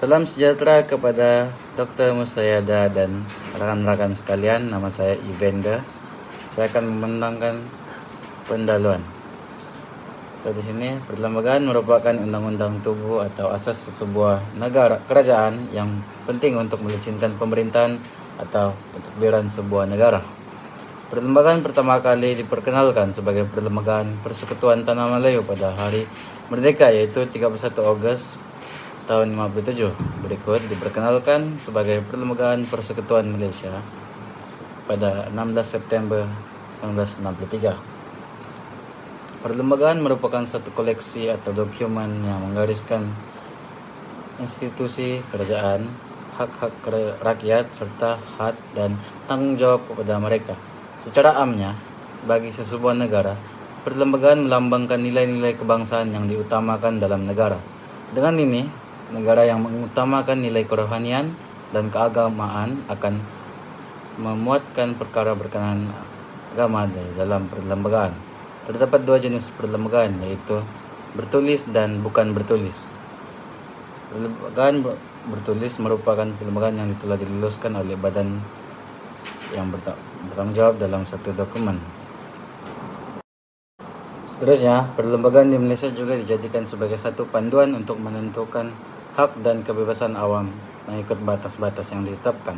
Salam sejahtera kepada Dr. Musayada dan rakan-rakan sekalian. Nama saya Ivenda. Saya akan membentangkan pendahuluan. Di sini, perlembagaan merupakan undang-undang tubuh atau asas sebuah negara kerajaan yang penting untuk melicinkan pemerintahan atau pentadbiran sebuah negara. Perlembagaan pertama kali diperkenalkan sebagai Perlembagaan Persekutuan Tanah Melayu pada hari merdeka, yaitu 31 Ogos tahun 57. Berikut diperkenalkan sebagai Perlembagaan Persekutuan Malaysia pada 16 September 1963. Perlembagaan merupakan satu koleksi atau dokumen yang menggariskan institusi kerajaan, hak-hak rakyat, serta hak dan tanggung jawab kepada mereka. Secara amnya, bagi sesebuah negara, perlembagaan melambangkan nilai-nilai kebangsaan yang diutamakan dalam negara. Dengan ini, negara yang mengutamakan nilai kerohanian dan keagamaan akan memuatkan perkara berkenaan agama dalam perlembagaan. Terdapat dua jenis perlembagaan, yaitu bertulis dan bukan bertulis. Perlembagaan bertulis merupakan perlembagaan yang telah diluluskan oleh badan yang bertanggung jawab dalam satu dokumen. Seterusnya, perlembagaan di Malaysia juga dijadikan sebagai satu panduan untuk menentukan hak dan kebebasan awam mengikut batas-batas yang ditetapkan.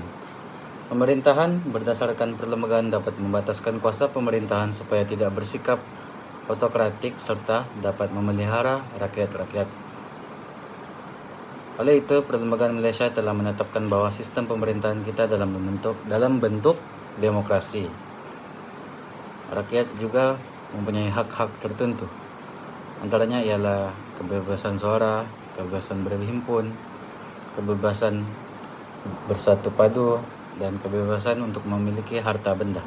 Pemerintahan berdasarkan perlembagaan dapat membataskan kuasa pemerintahan supaya tidak bersikap autokratik serta dapat memelihara rakyat-rakyat. Oleh itu, perlembagaan Malaysia telah menetapkan bahwa sistem pemerintahan kita dalam bentuk demokrasi. Rakyat juga mempunyai hak-hak tertentu. Antaranya ialah kebebasan suara, kebebasan berhimpun, kebebasan bersatu padu, dan kebebasan untuk memiliki harta benda.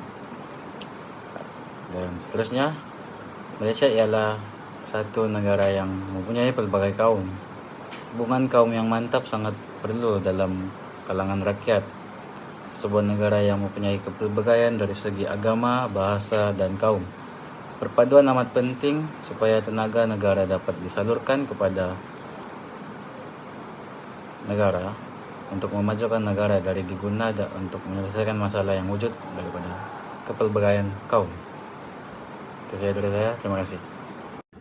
Dan seterusnya, Malaysia ialah satu negara yang mempunyai pelbagai kaum. Hubungan kaum yang mantap sangat perlu dalam kalangan rakyat. Sebuah negara yang mempunyai kepelbagaian dari segi agama, bahasa, dan kaum. Perpaduan amat penting supaya tenaga negara dapat disalurkan kepada negara untuk memajukan negara dari diguna untuk menyelesaikan masalah yang wujud daripada kepelbagaian kaum. Itu saja dari saya. Terima kasih.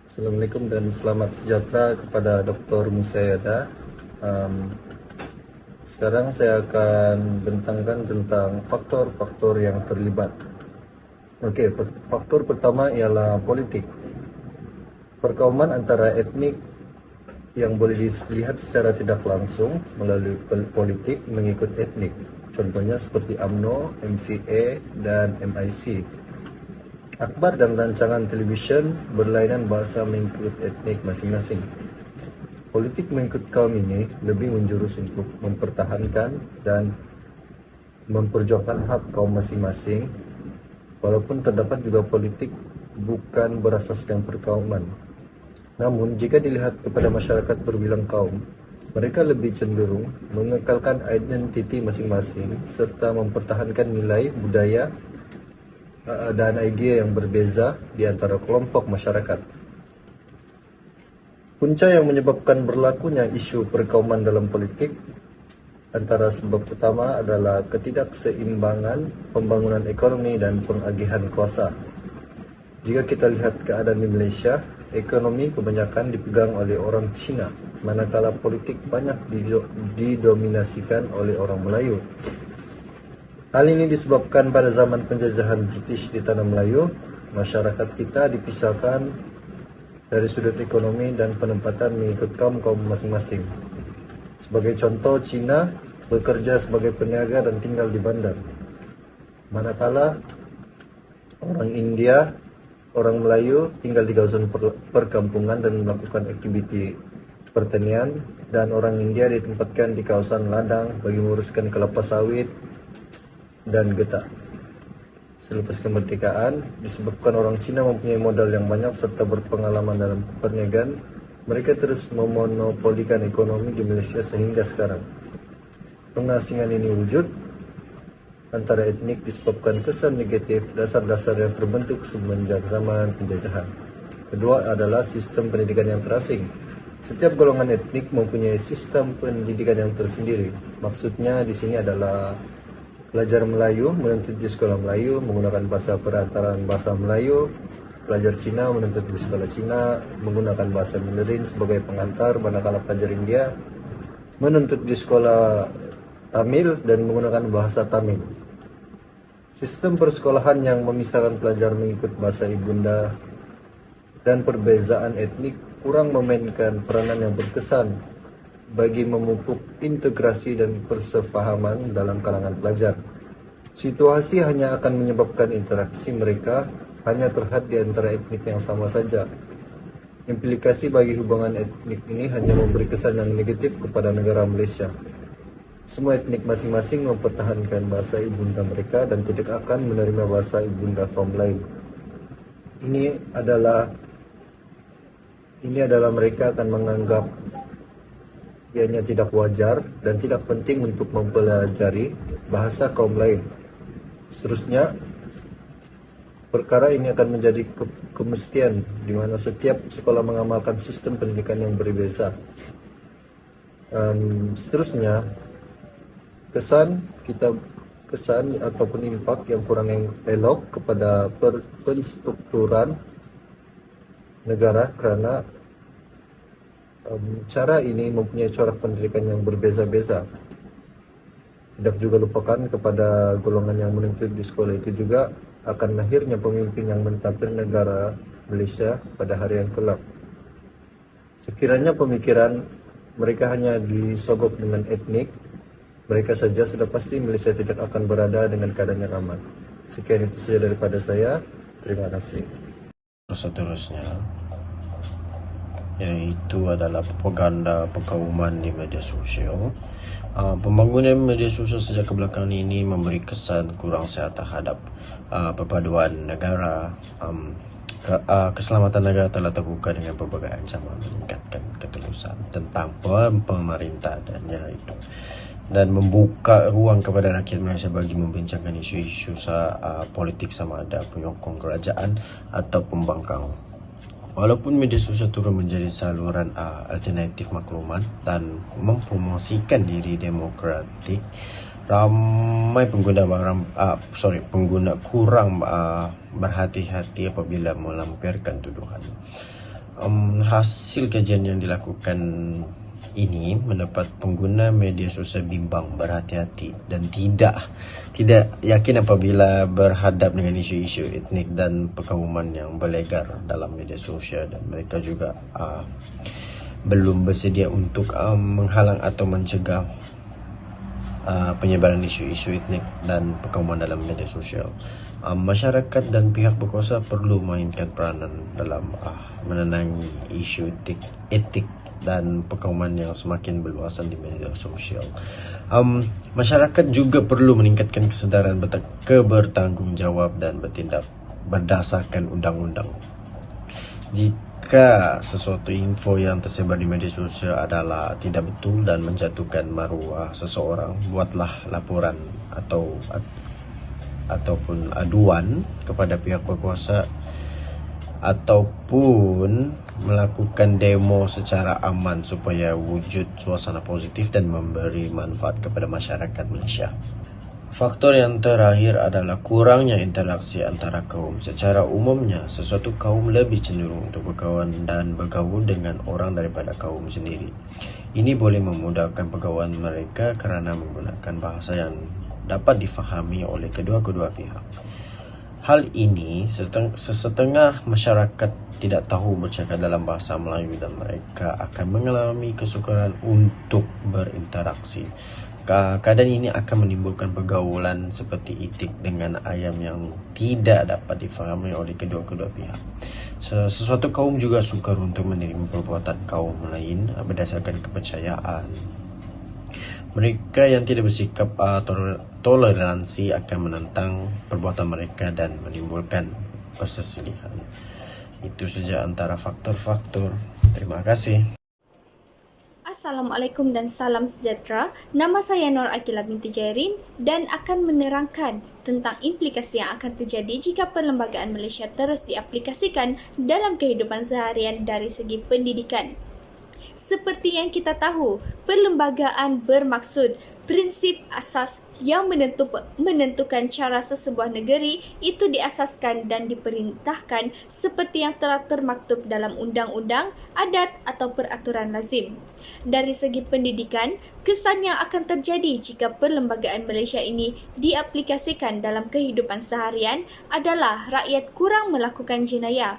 Assalamualaikum dan selamat sejahtera kepada Dr. Musayada. Sekarang saya akan bentangkan tentang faktor-faktor yang terlibat. Okey, faktor pertama ialah politik. Perkauman antara etnik yang boleh dilihat secara tidak langsung melalui politik mengikut etnik. Contohnya seperti UMNO, MCA, dan MIC. Akhbar dan rancangan televisyen berlainan bahasa mengikut etnik masing-masing. Politik mengikut kaum ini lebih menjurus untuk mempertahankan dan memperjuangkan hak kaum masing-masing, walaupun terdapat juga politik bukan berasaskan perkauman. Namun, jika dilihat kepada masyarakat berbilang kaum, mereka lebih cenderung mengekalkan identiti masing-masing serta mempertahankan nilai, budaya, dan idea yang berbeza di antara kelompok masyarakat. Punca yang menyebabkan berlakunya isu perkauman dalam politik antara sebab utama adalah ketidakseimbangan pembangunan ekonomi dan pengagihan kuasa. Jika kita lihat keadaan di Malaysia, ekonomi kebanyakan dipegang oleh orang Cina, manakala politik banyak didominasikan oleh orang Melayu. Hal ini disebabkan pada zaman penjajahan British di Tanah Melayu, masyarakat kita dipisahkan dari sudut ekonomi dan penempatan mengikut kaum-kaum masing-masing. Sebagai contoh, Cina bekerja sebagai peniaga dan tinggal di bandar, manakala orang India, orang Melayu tinggal di kawasan perkampungan dan melakukan aktiviti pertanian, dan orang India ditempatkan di kawasan ladang bagi menguruskan kelapa sawit dan getah. Selepas kemerdekaan, disebabkan orang Cina mempunyai modal yang banyak serta berpengalaman dalam perniagaan, mereka terus memonopolikan ekonomi di Malaysia sehingga sekarang. Pengasingan ini wujud antara etnik disebabkan kesan negatif dasar-dasar yang terbentuk semenjak zaman penjajahan. Kedua adalah sistem pendidikan yang terasing. Setiap golongan etnik mempunyai sistem pendidikan yang tersendiri. Maksudnya di sini adalah pelajar Melayu menuntut di sekolah Melayu menggunakan bahasa perantaraan bahasa Melayu, pelajar Cina menuntut di sekolah Cina menggunakan bahasa Mandarin sebagai pengantar, manakala pelajar India menuntut di sekolah Tamil dan menggunakan bahasa Tamil. Sistem persekolahan yang memisahkan pelajar mengikut bahasa ibunda dan perbezaan etnik kurang memainkan peranan yang berkesan bagi memupuk integrasi dan persefahaman dalam kalangan pelajar. Situasi hanya akan menyebabkan interaksi mereka hanya terhad di antara etnik yang sama saja. Implikasi bagi hubungan etnik ini hanya memberi kesan yang negatif kepada negara Malaysia. Semua etnik masing-masing mempertahankan bahasa ibunda mereka dan tidak akan menerima bahasa ibunda kaum lain. Ini adalah mereka akan menganggap ianya tidak wajar dan tidak penting untuk mempelajari bahasa kaum lain. Seterusnya, perkara ini akan menjadi kemestian di mana setiap sekolah mengamalkan sistem pendidikan yang berbeza. Seterusnya, kesan ataupun impak yang kurang elok kepada penstrukturan negara kerana cara ini mempunyai corak pendidikan yang berbeza-beza. Tidak juga lupakan kepada golongan yang menuntut di sekolah itu juga akan lahirnya pemimpin yang mentampil negara Malaysia pada hari yang kelak. Sekiranya pemikiran mereka hanya disogok dengan etnik, mereka saja sudah pasti Malaysia tidak akan berada dengan keadaan yang aman. Sekian itu saja daripada saya. Terima kasih. Seterusnya, yaitu adalah propaganda perkauman di media sosial. Pembangunan media sosial sejak kebelakangan ini memberi kesan kurang sihat terhadap perpaduan negara. Keselamatan negara telah terbuka dengan berbagai ancaman meningkatkan ketulusan tentang pemerintah dan membuka ruang kepada rakyat Malaysia bagi membincangkan isu-isu politik sama ada penyokong kerajaan atau pembangkang. Walaupun media sosial turut menjadi saluran alternatif maklumat dan mempromosikan diri demokratik, ramai pengguna kurang berhati-hati apabila melampiaskan tuduhan. Hasil kajian yang dilakukan ini mendapat pengguna media sosial bimbang, berhati-hati dan tidak yakin apabila berhadap dengan isu-isu etnik dan perkauman yang berlegar dalam media sosial, dan mereka juga belum bersedia untuk menghalang atau mencegah penyebaran isu-isu etnik dan perkauman dalam media sosial. Masyarakat dan pihak berkuasa perlu mainkan peranan dalam menenangi isu etik dan perkauman yang semakin berluasan di media sosial. Masyarakat juga perlu meningkatkan kesedaran kebertanggungjawab dan bertindak berdasarkan undang-undang. Jika sesuatu info yang tersebar di media sosial adalah tidak betul dan menjatuhkan maruah seseorang, buatlah laporan ataupun aduan kepada pihak berkuasa ataupun melakukan demo secara aman supaya wujud suasana positif dan memberi manfaat kepada masyarakat Malaysia. Faktor yang terakhir adalah kurangnya interaksi antara kaum. Secara umumnya, sesuatu kaum lebih cenderung untuk berkawan dan bergaul dengan orang daripada kaum sendiri. Ini boleh memudahkan pergaulan mereka kerana menggunakan bahasa yang dapat difahami oleh kedua-dua pihak. Hal ini sesetengah masyarakat tidak tahu bercakap dalam bahasa Melayu dan mereka akan mengalami kesukaran untuk berinteraksi. Keadaan ini akan menimbulkan pergaulan seperti itik dengan ayam yang tidak dapat difahami oleh kedua-dua pihak. Sesuatu kaum juga sukar untuk menerima perbuatan kaum lain berdasarkan kepercayaan. Mereka yang tidak bersikap toleransi akan menentang perbuatan mereka dan menimbulkan persesilihan. Itu saja antara faktor-faktor. Terima kasih. Assalamualaikum dan salam sejahtera. Nama saya Nur Akila binti Jairin dan akan menerangkan tentang implikasi yang akan terjadi jika Perlembagaan Malaysia terus diaplikasikan dalam kehidupan seharian dari segi pendidikan. Seperti yang kita tahu, perlembagaan bermaksud prinsip asas yang menentukan cara sesebuah negeri itu diasaskan dan diperintahkan seperti yang telah termaktub dalam undang-undang, adat atau peraturan lazim. Dari segi pendidikan, kesan yang akan terjadi jika perlembagaan Malaysia ini diaplikasikan dalam kehidupan seharian adalah rakyat kurang melakukan jenayah.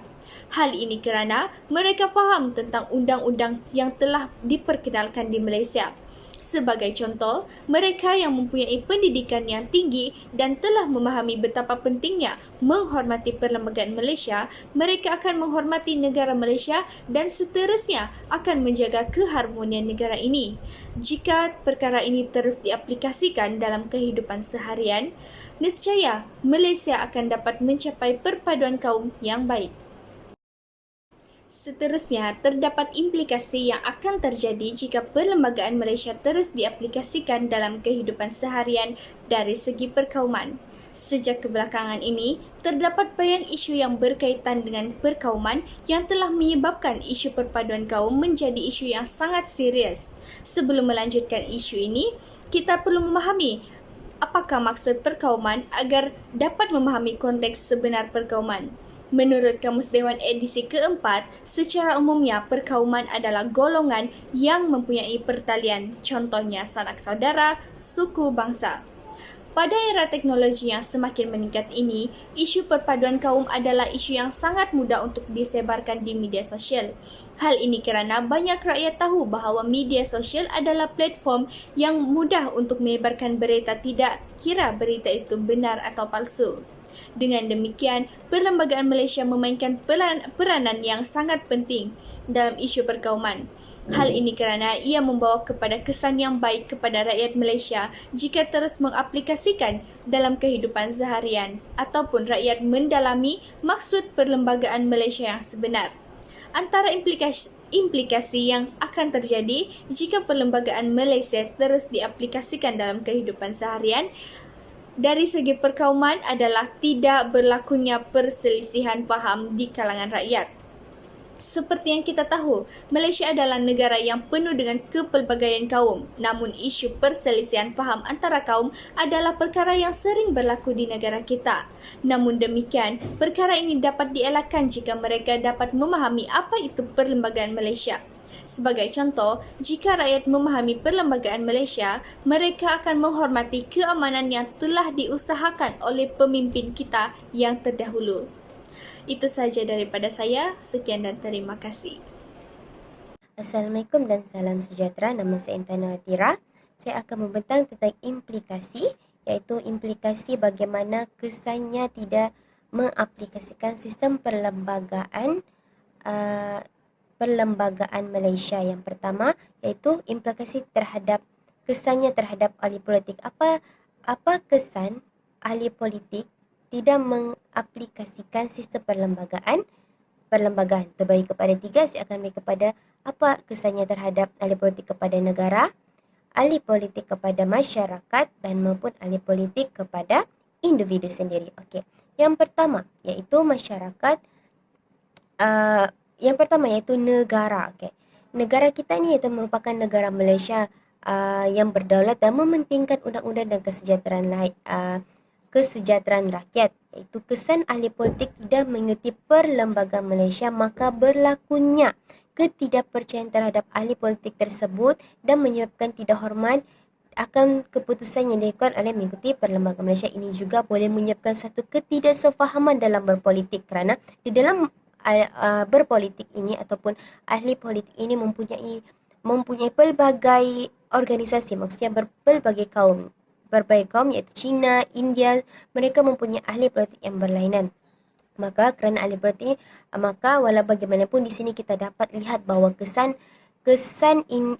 Hal ini kerana mereka faham tentang undang-undang yang telah diperkenalkan di Malaysia. Sebagai contoh, mereka yang mempunyai pendidikan yang tinggi dan telah memahami betapa pentingnya menghormati perlembagaan Malaysia, mereka akan menghormati negara Malaysia dan seterusnya akan menjaga keharmonian negara ini. Jika perkara ini terus diaplikasikan dalam kehidupan seharian, nescaya Malaysia akan dapat mencapai perpaduan kaum yang baik. Seterusnya, terdapat implikasi yang akan terjadi jika perlembagaan Malaysia terus diaplikasikan dalam kehidupan seharian dari segi perkauman. Sejak kebelakangan ini, terdapat banyak isu yang berkaitan dengan perkauman yang telah menyebabkan isu perpaduan kaum menjadi isu yang sangat serius. Sebelum melanjutkan isu ini, kita perlu memahami apakah maksud perkauman agar dapat memahami konteks sebenar perkauman. Menurut Kamus Dewan edisi keempat, secara umumnya perkauman adalah golongan yang mempunyai pertalian, contohnya sanak saudara, suku, bangsa. Pada era teknologi yang semakin meningkat ini, isu perpaduan kaum adalah isu yang sangat mudah untuk disebarkan di media sosial. Hal ini kerana banyak rakyat tahu bahawa media sosial adalah platform yang mudah untuk menyebarkan berita tidak kira berita itu benar atau palsu. Dengan demikian, perlembagaan Malaysia memainkan peranan yang sangat penting dalam isu perkauman. Hal ini kerana ia membawa kepada kesan yang baik kepada rakyat Malaysia jika terus mengaplikasikan dalam kehidupan seharian ataupun rakyat mendalami maksud perlembagaan Malaysia yang sebenar. Antara implikasi yang akan terjadi jika perlembagaan Malaysia terus diaplikasikan dalam kehidupan seharian dari segi perkauman adalah tidak berlakunya perselisihan faham di kalangan rakyat. Seperti yang kita tahu, Malaysia adalah negara yang penuh dengan kepelbagaian kaum. Namun isu perselisihan faham antara kaum adalah perkara yang sering berlaku di negara kita. Namun demikian, perkara ini dapat dielakkan jika mereka dapat memahami apa itu perlembagaan Malaysia. Sebagai contoh, jika rakyat memahami perlembagaan Malaysia, mereka akan menghormati keamanan yang telah diusahakan oleh pemimpin kita yang terdahulu. Itu sahaja daripada saya. Sekian dan terima kasih. Assalamualaikum dan salam sejahtera. Nama saya Intan Nawatira. Saya akan membentang tentang implikasi, iaitu implikasi bagaimana kesannya tidak mengaplikasikan sistem perlembagaan Malaysia. Yang pertama iaitu implikasi terhadap kesannya terhadap ahli politik. Apa kesan ahli politik tidak mengaplikasikan sistem perlembagaan? Terbagi kepada tiga. Saya akan bagi kepada apa kesannya terhadap ahli politik kepada negara, ahli politik kepada masyarakat dan maupun ahli politik kepada individu sendiri. Okey. Yang pertama iaitu masyarakat. Yang pertama iaitu negara. Okay. Negara kita ni iaitu merupakan negara Malaysia yang berdaulat dan mementingkan undang-undang dan kesejahteraan rakyat. Iaitu kesan ahli politik tidak mengikuti perlembagaan Malaysia, maka berlakunya ketidakpercayaan terhadap ahli politik tersebut dan menyebabkan tidak hormat akan keputusan yang dilakukan oleh mengikuti perlembagaan Malaysia. Ini juga boleh menyebabkan satu ketidaksefahaman dalam berpolitik kerana di dalam berpolitik ini ataupun ahli politik ini mempunyai pelbagai organisasi, maksudnya berbagai kaum iaitu China, India, mereka mempunyai ahli politik yang berlainan. Maka kerana ahli politik maka walau bagaimanapun di sini kita dapat lihat bahawa kesan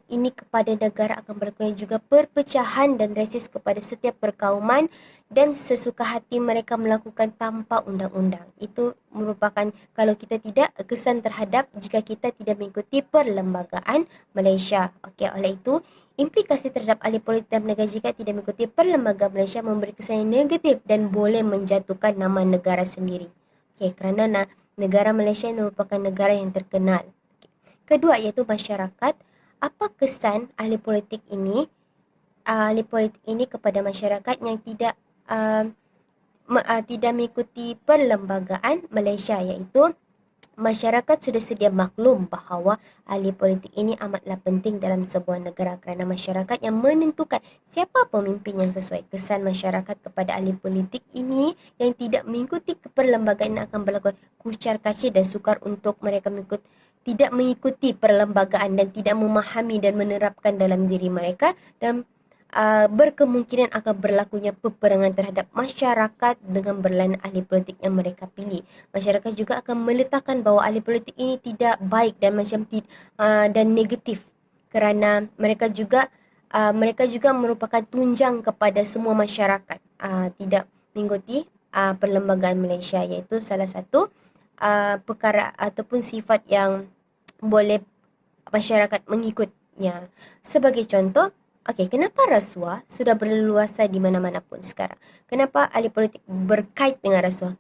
ini kepada negara akan berlaku juga perpecahan dan resis kepada setiap perkauman dan sesuka hati mereka melakukan tanpa undang-undang. Itu merupakan kalau kita tidak kesan terhadap jika kita tidak mengikuti perlembagaan Malaysia. Okey, oleh itu implikasi terhadap ahli politik dan negara jika tidak mengikuti perlembagaan Malaysia memberi kesan yang negatif dan boleh menjatuhkan nama negara sendiri. Okey, kerana negara Malaysia merupakan negara yang terkenal. Kedua iaitu masyarakat. Apa kesan ahli politik ini kepada masyarakat yang tidak mengikuti perlembagaan Malaysia, iaitu masyarakat sudah sedia maklum bahawa ahli politik ini amatlah penting dalam sebuah negara kerana masyarakat yang menentukan siapa pemimpin yang sesuai. Kesan masyarakat kepada ahli politik ini yang tidak mengikuti perlembagaan akan berlaku kucar kacir dan sukar untuk mereka tidak mengikuti perlembagaan dan tidak memahami dan menerapkan dalam diri mereka, dan berkemungkinan akan berlakunya peperangan terhadap masyarakat dengan berlainan ahli politik yang mereka pilih. Masyarakat juga akan meletakkan bahawa ahli politik ini tidak baik dan dan negatif kerana mereka juga merupakan tunjang kepada semua masyarakat tidak mengikuti perlembagaan Malaysia, iaitu salah satu perkara ataupun sifat yang boleh masyarakat mengikutnya. Sebagai contoh, kenapa rasuah sudah berleluasa di mana-mana pun sekarang? Kenapa ahli politik berkait dengan rasuah?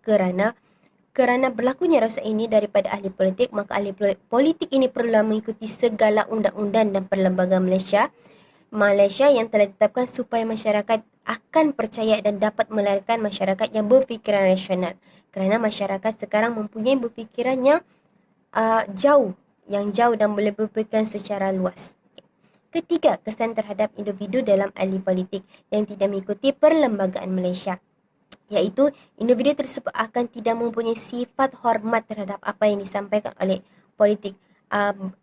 Kerana berlakunya rasuah ini daripada ahli politik, maka ahli politik ini perlu mengikuti segala undang-undang dan perlembagaan Malaysia yang telah ditetapkan supaya masyarakat akan percaya dan dapat melahirkan masyarakat yang berfikiran rasional. Kerana masyarakat sekarang mempunyai berfikiran yang jauh dan boleh berfikiran secara luas. Ketiga, kesan terhadap individu dalam ahli politik yang tidak mengikuti perlembagaan Malaysia, iaitu individu tersebut akan tidak mempunyai sifat hormat terhadap apa yang disampaikan oleh politik.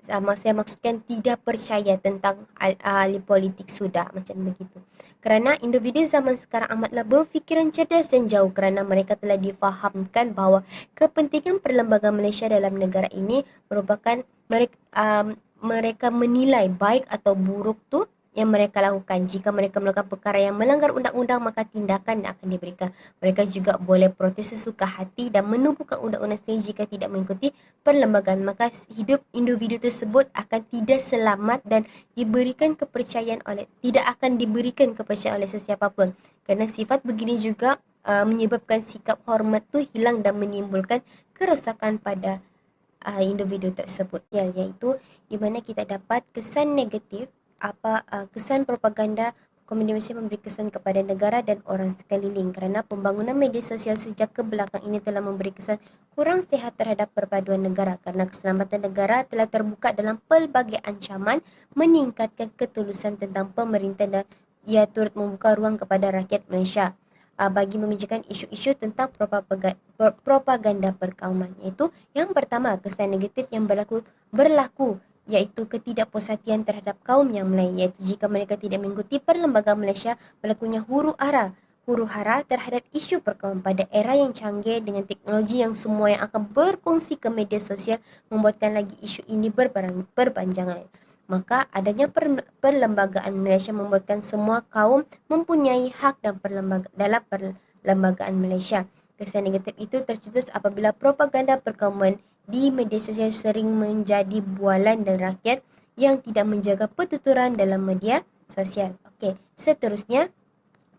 Saya maksudkan tidak percaya tentang ahli politik sudah, macam begitu. Kerana individu zaman sekarang amatlah berfikiran cerdas dan jauh kerana mereka telah difahamkan bahawa kepentingan perlembagaan Malaysia dalam negara ini merupakan mereka menilai baik atau buruk tu yang mereka lakukan. Jika mereka melakukan perkara yang melanggar undang-undang, maka tindakan akan diberikan. Mereka juga boleh protes sesuka hati dan menubuhkan undang-undang sendiri jika tidak mengikuti perlembagaan. Maka hidup individu tersebut akan tidak selamat dan tidak akan diberikan kepercayaan oleh sesiapa pun. Kerana sifat begini juga menyebabkan sikap hormat tu hilang dan menimbulkan kerosakan pada individu tersebut, iaitu di mana kita dapat kesan negatif kesan propaganda komunikasi memberi kesan kepada negara dan orang sekeliling, kerana pembangunan media sosial sejak ke belakang ini telah memberi kesan kurang sihat terhadap perpaduan negara, kerana keselamatan negara telah terbuka dalam pelbagai ancaman, meningkatkan ketulusan tentang pemerintah dan ia turut membuka ruang kepada rakyat Malaysia bagi membicarakan isu-isu tentang propaganda perkauman. Iaitu yang pertama, kesan negatif yang berlaku iaitu ketidakpuas hatian terhadap kaum yang lain, iaitu jika mereka tidak mengikuti perlembagaan Malaysia, berlakunya huru-hara terhadap isu perkauman pada era yang canggih dengan teknologi yang semua yang akan berkongsi ke media sosial membuatkan lagi isu ini berpanjangan. Maka adanya perlembagaan Malaysia membuatkan semua kaum mempunyai hak dalam perlembagaan Malaysia. Kesan negatif itu tercetus apabila propaganda perkauman di media sosial sering menjadi bualan dan rakyat yang tidak menjaga pertuturan dalam media sosial. Seterusnya,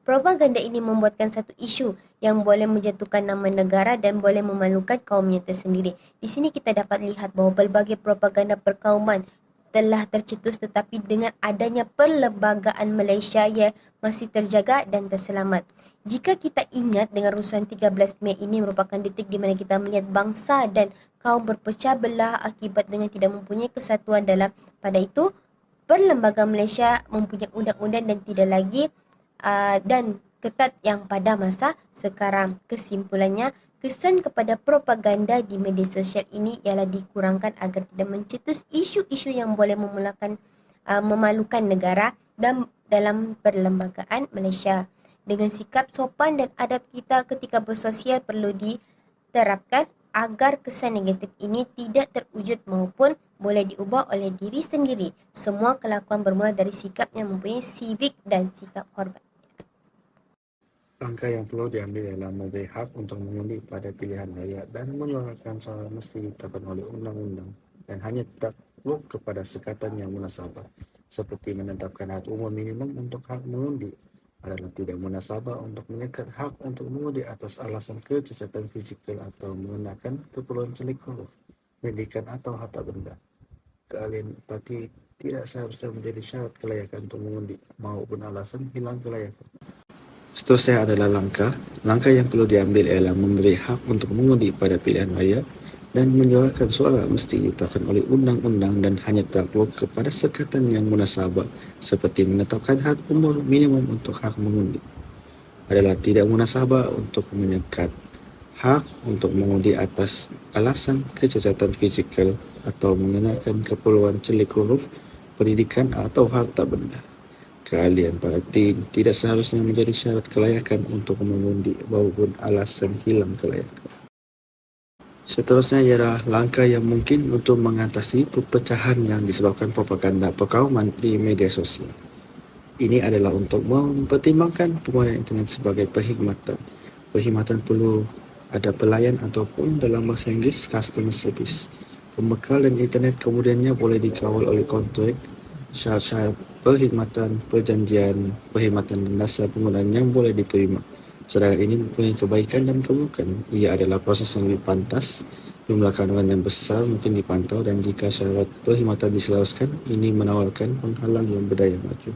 propaganda ini membuatkan satu isu yang boleh menjatuhkan nama negara dan boleh memalukan kaumnya tersendiri. Di sini kita dapat lihat bahawa pelbagai propaganda perkauman telah tercetus, tetapi dengan adanya perlembagaan Malaysia yang masih terjaga dan terselamat. Jika kita ingat dengan rusuhan 13 Mei ini merupakan detik di mana kita melihat bangsa dan kaum berpecah belah akibat dengan tidak mempunyai kesatuan pada itu, perlembagaan Malaysia mempunyai undang-undang dan tidak lagi dan ketat yang pada masa sekarang. Kesimpulannya, kesan kepada propaganda di media sosial ini ialah dikurangkan agar tidak mencetus isu-isu yang boleh memalukan negara dan dalam perlembagaan Malaysia. Dengan sikap sopan dan adab kita ketika bersosial perlu diterapkan agar kesan negatif ini tidak terwujud maupun boleh diubah oleh diri sendiri. Semua kelakuan bermula dari sikap yang mempunyai civic dan sikap hormat. Langkah yang perlu diambil ialah memberi hak untuk mengundi pada pilihan rakyat dan menyuarakan suara mesti ditetapkan oleh undang-undang dan hanya takluk kepada sekatan yang munasabah, seperti menetapkan had umur minimum untuk hak mengundi adalah tidak munasabah untuk menyekat hak untuk mengundi atas alasan kecacatan fizikal atau mengenakan keperluan celik huruf, pendidikan atau harta benda. keahlian empati tidak seharusnya menjadi syarat kelayakan untuk mengundi maupun alasan hilang kelayakan. Seterusnya adalah langkah yang perlu diambil ialah memberi hak untuk mengundi pada pilihan raya dan menyuarakan suara mesti ditetapkan oleh undang-undang dan hanya takluk kepada sekatan yang munasabah seperti menetapkan had umur minimum untuk hak mengundi. Adalah tidak munasabah untuk menyekat hak untuk mengundi atas alasan kecacatan fizikal atau mengenakan keperluan celik huruf, pendidikan atau harta benda. Keahlian berarti tidak seharusnya menjadi syarat kelayakan untuk mengundi maupun alasan hilang kelayakan. Seterusnya ialah langkah yang mungkin untuk mengatasi perpecahan yang disebabkan propaganda perkauman di media sosial. Ini adalah untuk mempertimbangkan penggunaan internet sebagai perkhidmatan. Perkhidmatan perlu ada pelayan ataupun dalam bahasa Inggeris customer service. Pembekalan internet kemudiannya boleh dikawal oleh kontrak, syarat-syarat perkhidmatan, perjanjian, perkhidmatan dan dasar penggunaan yang boleh diterima. Sedangkan ini mempunyai kebaikan dan keburukan. Ia adalah proses yang lebih pantas, jumlah kandungan yang besar mungkin dipantau dan jika syarat perkhidmatan diselaraskan, ini menawarkan penghalang yang berdaya maju.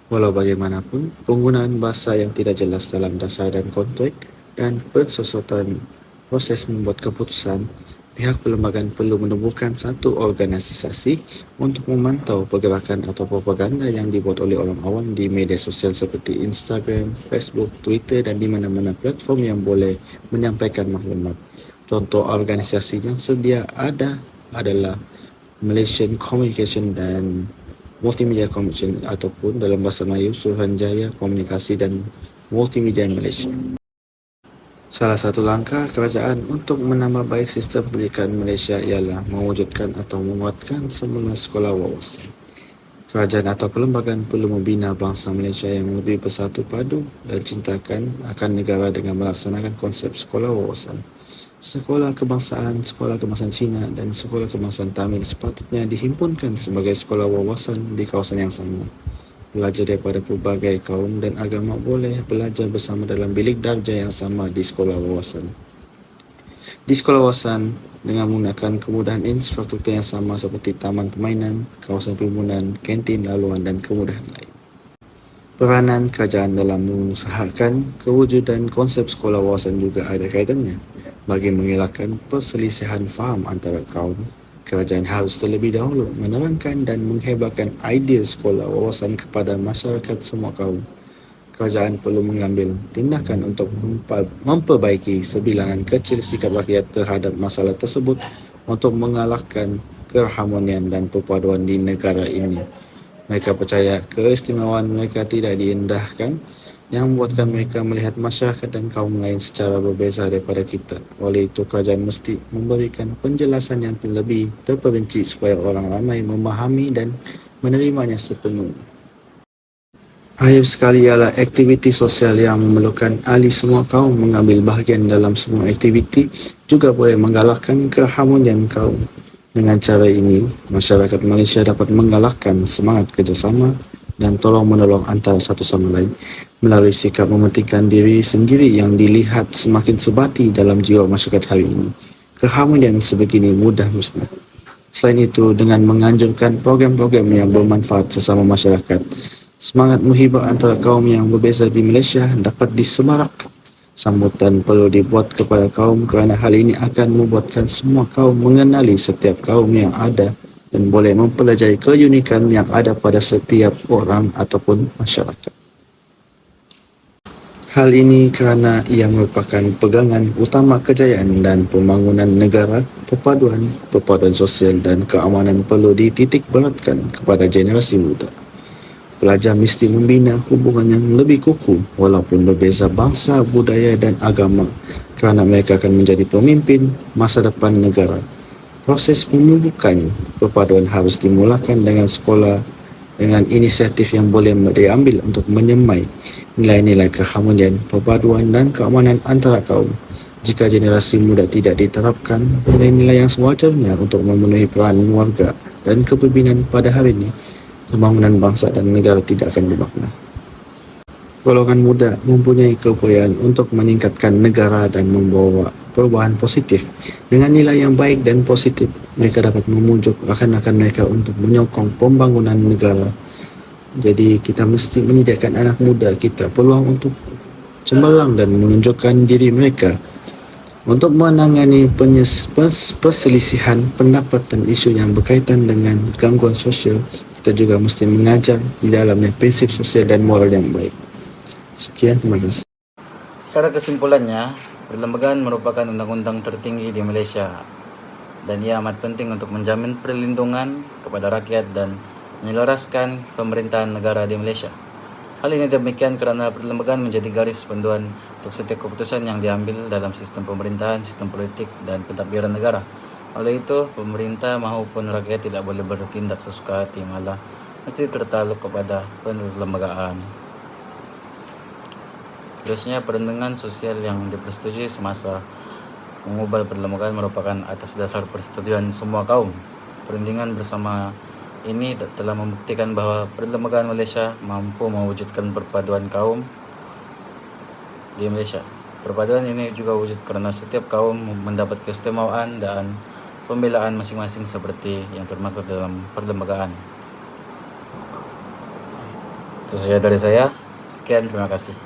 Walau bagaimanapun, penggunaan bahasa yang tidak jelas dalam dasar dan kontrak dan pensosotan proses membuat keputusan, pihak perlembagaan perlu menubuhkan satu organisasi untuk memantau pergerakan atau propaganda yang dibuat oleh orang awam di media sosial seperti Instagram, Facebook, Twitter dan di mana-mana platform yang boleh menyampaikan maklumat. Contoh organisasi yang sedia ada adalah Malaysian Communication dan Multimedia Commission ataupun dalam bahasa Melayu Suruhanjaya Komunikasi dan Multimedia Malaysia. Salah satu langkah kerajaan untuk menambah baik sistem pendidikan Malaysia ialah mewujudkan atau menguatkan semula sekolah wawasan. Kerajaan atau perlembagaan perlu membina bangsa Malaysia yang lebih bersatu padu dan cintakan akan negara dengan melaksanakan konsep sekolah wawasan. Sekolah kebangsaan Cina dan sekolah kebangsaan Tamil sepatutnya dihimpunkan sebagai sekolah wawasan di kawasan yang sama. Pelajar daripada pelbagai kaum dan agama boleh belajar bersama dalam bilik darjah yang sama di sekolah wawasan. Di sekolah wawasan dengan menggunakan kemudahan infrastruktur yang sama seperti taman permainan, kawasan perhimpunan, kantin laluan dan kemudahan lain. Peranan kerajaan dalam mengusahakan kewujudan konsep sekolah wawasan juga ada kaitannya. Bagi mengelakkan perselisihan faham antara kaum, kerajaan harus terlebih dahulu menerangkan dan menghebarkan idea sekolah wawasan kepada masyarakat semua kaum. Kerajaan perlu mengambil tindakan untuk memperbaiki sebilangan kecil sikap rakyat terhadap masalah tersebut untuk mengalahkan keharmonian dan perpaduan di negara ini. Mereka percaya keistimewaan mereka tidak diindahkan, yang membuatkan mereka melihat masyarakat dan kaum lain secara berbeza daripada kita. Oleh itu, kerajaan mesti memberikan penjelasan yang lebih terperinci supaya orang ramai memahami dan menerimanya sepenuhnya. Akhir sekali ialah aktiviti sosial yang memerlukan ahli semua kaum mengambil bahagian dalam semua aktiviti juga boleh menggalakkan keharmonian kaum. Dengan cara ini, masyarakat Malaysia dapat menggalakkan semangat kerjasama dan tolong-menolong antara satu sama lain melalui sikap mementingkan diri sendiri yang dilihat semakin sebati dalam jiwa masyarakat hari ini. Keharmonian sebegini mudah musnah. Selain itu, dengan menganjurkan program-program yang bermanfaat sesama masyarakat, semangat muhibah antara kaum yang berbeza di Malaysia dapat disemarakkan. Sambutan perlu dibuat kepada kaum kerana hal ini akan membuatkan semua kaum mengenali setiap kaum yang ada dan boleh mempelajari keunikan yang ada pada setiap orang ataupun masyarakat. Hal ini kerana ia merupakan pegangan utama kejayaan dan pembangunan negara, perpaduan sosial dan keamanan perlu dititik beratkan kepada generasi muda. Pelajar mesti membina hubungan yang lebih kukuh walaupun berbeza bangsa, budaya dan agama kerana mereka akan menjadi pemimpin masa depan negara. Proses penubukan perpaduan harus dimulakan dengan sekolah dengan inisiatif yang boleh diambil untuk menyemai nilai-nilai keharmonian, perpaduan dan keamanan antara kaum. Jika generasi muda tidak diterapkan nilai-nilai yang sewajarnya untuk memenuhi peran warga dan kepimpinan pada hari ini, pembangunan bangsa dan negara tidak akan bermakna. golongan muda mempunyai keupayaan untuk meningkatkan negara dan membawa perubahan positif. Dengan nilai yang baik dan positif, mereka dapat memujuk rakan-rakan mereka untuk menyokong pembangunan negara. Jadi kita mesti menyediakan anak muda kita peluang untuk cemerlang dan menunjukkan diri mereka. Untuk menangani perselisihan pendapat dan isu yang berkaitan dengan gangguan sosial, kita juga mesti mengajar di dalamnya prinsip sosial dan moral yang baik. Sekian, terima kasih. Secara kesimpulannya, perlembagaan merupakan undang-undang tertinggi di Malaysia dan ia amat penting untuk menjamin perlindungan kepada rakyat dan menyelaraskan pemerintahan negara di Malaysia. Hal ini demikian kerana perlembagaan menjadi garis panduan untuk setiap keputusan yang diambil dalam sistem pemerintahan, sistem politik dan pentadbiran negara. Oleh itu, pemerintah maupun rakyat tidak boleh bertindak sesuka hati, malah mesti tertakluk kepada perlembagaan. Seterusnya, perundingan sosial yang dipersetujui semasa mengubah perlembagaan merupakan atas dasar persetujuan semua kaum. Perundingan bersama ini telah membuktikan bahawa perlembagaan Malaysia mampu mewujudkan perpaduan kaum di Malaysia. Perpaduan ini juga wujud kerana setiap kaum mendapat keistimewaan dan pembelaan masing-masing seperti yang termaktub dalam perlembagaan. Itu saja dari saya. Sekian, terima kasih.